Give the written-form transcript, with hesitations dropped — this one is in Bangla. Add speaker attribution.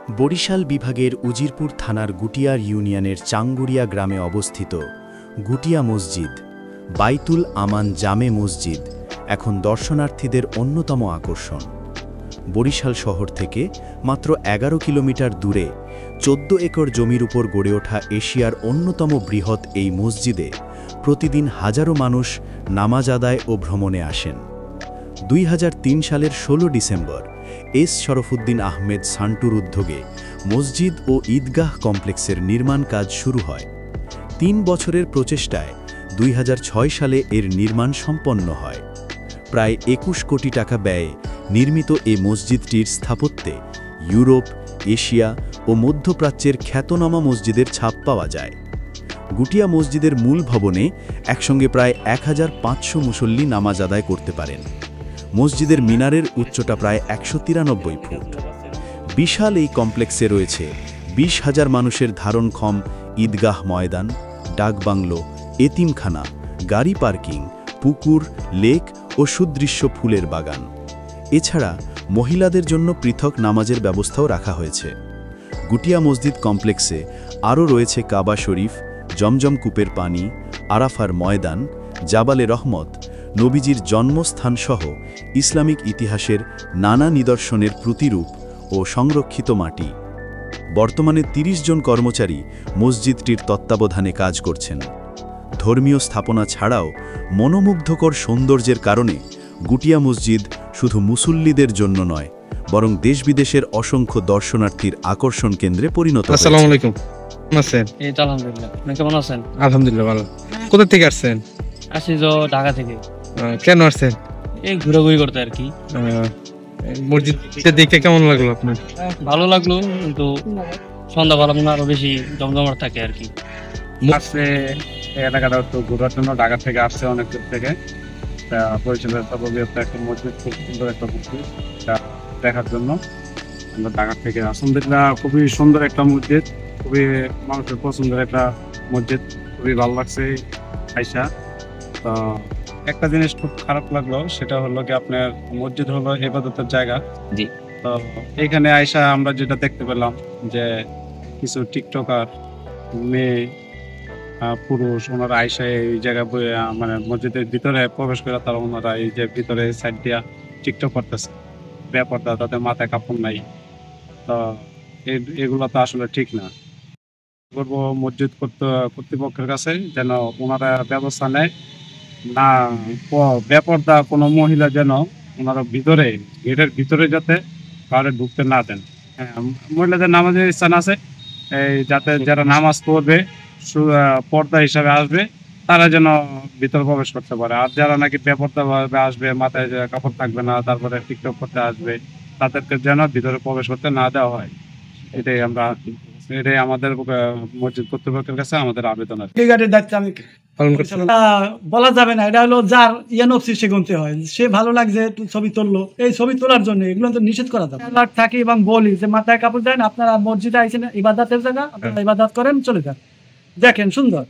Speaker 1: বরিশাল বিভাগের উজিরপুর থানার গুটিয়ার ইউনিয়নের চাঙ্গুরিয়া গ্রামে অবস্থিত গুটিয়া মসজিদ, বাইতুল আমান জামে মসজিদ এখন দর্শনার্থীদের অন্যতম আকর্ষণ। বরিশাল শহর থেকে মাত্র ১১ কিলোমিটার দূরে ১৪ একর জমির উপর গড়ে ওঠা এশিয়ার অন্যতম বৃহৎ এই মসজিদে প্রতিদিন হাজারো মানুষ নামাজ আদায় ও ভ্রমণে আসেন। ২০০৩ সালের ১৬ ডিসেম্বর এস শরফুদ্দিন আহমেদ সান্টুর উদ্যোগে মসজিদ ও ঈদগাহ কমপ্লেক্সের নির্মাণ কাজ শুরু হয়। ৩ বছরের প্রচেষ্টায় ২০০৬ সালে এর নির্মাণ সম্পন্ন হয়। প্রায় ২১ কোটি টাকা ব্যয়ে নির্মিত এ মসজিদটির স্থাপত্যে ইউরোপ, এশিয়া ও মধ্যপ্রাচ্যের খ্যাতনামা মসজিদের ছাপ পাওয়া যায়। গুটিয়া মসজিদের মূল ভবনে একসঙ্গে প্রায় ১৫০০ মুসল্লি নামাজ আদায় করতে পারেন। মসজিদের মিনারের উচ্চতা প্রায় ১৯৩ ফুট। বিশাল এই কমপ্লেক্সে রয়েছে ২০,০০০ মানুষের ধারণক্ষম ঈদগাহ ময়দান, ডাকবাংলো, এতিমখানা, গাড়ি পার্কিং, পুকুর, লেক ও সুদৃশ্য ফুলের বাগান। এছাড়া মহিলাদের জন্য পৃথক নামাজের ব্যবস্থাও রাখা হয়েছে। গুটিয়া মসজিদ কমপ্লেক্সে আরও রয়েছে কাবা শরীফ, জমজম কূপের পানি, আরাফার ময়দান, জাবালে রহমত, নবীজির জন্মস্থানসহ ইসলামিক ইতিহাসের নানা নিদর্শনের প্রতিরূপ ও সংরক্ষিত মাটি। বর্তমানে ৩০ জন কর্মচারী মসজিদটির তত্ত্বাবধানে কাজ করছেন। ধর্মীয় স্থাপনা ছাড়াও মনোমুগ্ধকর সৌন্দর্যের কারণে গুটিয়া মসজিদ শুধু মুসল্লিদের জন্য নয়, বরং দেশ-বিদেশের অসংখ্য দর্শনার্থীর আকর্ষণ কেন্দ্রে পরিণত হয়েছে।
Speaker 2: আসসালামু আলাইকুম। কেমন আছেন?
Speaker 3: এই তো আলহামদুলিল্লাহ। আপনি কেমন আছেন?
Speaker 2: আলহামদুলিল্লাহ ভালো। কোথা থেকে আসছেন?
Speaker 3: আসি তো ঢাকা থেকে।
Speaker 2: কেন আসছেন?
Speaker 3: এই ঘোরাঘুরি করতে আর কি।
Speaker 2: মসজিদটা দেখে কেমন লাগলো আপনার?
Speaker 3: ভালো লাগলো, কিন্তু সন্ধ্যাবেলা মনে আরো বেশি জমজমাট থাকে আর কি।
Speaker 4: আসছে এলাকাটা তো ঘোরার জন্য ঢাকা থেকে আসছে অনেক দূর থেকে। বরিশালের সর্ববৃহৎ একটা মসজিদ, খুব সুন্দর একটা মসজিদ, দেখার জন্য আমরা ঢাকা থেকে। আলহামদুলিল্লাহ খুবই সুন্দর একটা মসজিদ, খুবই মানুষের পছন্দের একটা মসজিদ, খুবই ভালো লাগছে আইসা। তো একটা জিনিস খুব খারাপ লাগলো, সেটা হলো কি আপনার মসজিদ হলো ইবাদতের জায়গা।
Speaker 3: জি।
Speaker 4: তো এইখানে আইসা আমরা যেটা দেখতে পেলাম যে কিছু টিকটকার মেয়ে পুরুষ ওনারা আইসা এই জায়গায় মানে মসজিদের ভিতরে প্রবেশ করে তারা ওনারা এই যে ভিতরে সাইড দিয়া টিকটক করতেছে, বেপরদা, তাদের মাথায় কাপড় নাই। তো এগুলো তো আসলে ঠিক না। বলবো মসজিদ কর্তৃপক্ষের কাছে যেন ওনারা ব্যবস্থা নেয়, না বেপরদা কোনো মহিলা যেন ওনারা ভিতরে গেটের ভিতরে যাতে কাউরে ঢুকতে না দেন। হ্যাঁ, মহিলাদের নামাজের স্থান আছে, এই যাতে যারা নামাজ পড়বে পর্দা হিসাবে আসবে তারা যেন ভিতরে প্রবেশ করতে পারে। আর যারা নাকি বেপর্দা ভাবে আসবে, মাথায় কাপড় থাকবে না, তারপরে টিকটক করতে আসবে, তাদেরকে যেন ভিতরে প্রবেশ করতে না দেওয়া হয়। এটাই আমাদের মসজিদ কর্তৃপক্ষের কাছে আমাদের আবেদন আছে।
Speaker 5: আমি
Speaker 2: পালন করছেন?
Speaker 5: বলা যাবে না, এটা হলো যার ইয়ানফসি সে গুনতে হয়। সে ভালো লাগছে একটু ছবি তুললো, এই ছবি তোলার জন্য এগুলো তো নিষেধ করা যাবে না। থাকি এবং বলি যে মাথায় কাপড় দেন, আপনারা মসজিদে আইসেন, ইবাদতের জায়গা, আপনারা ইবাদত করেন, চলে যান, দেখেন সুন্দর।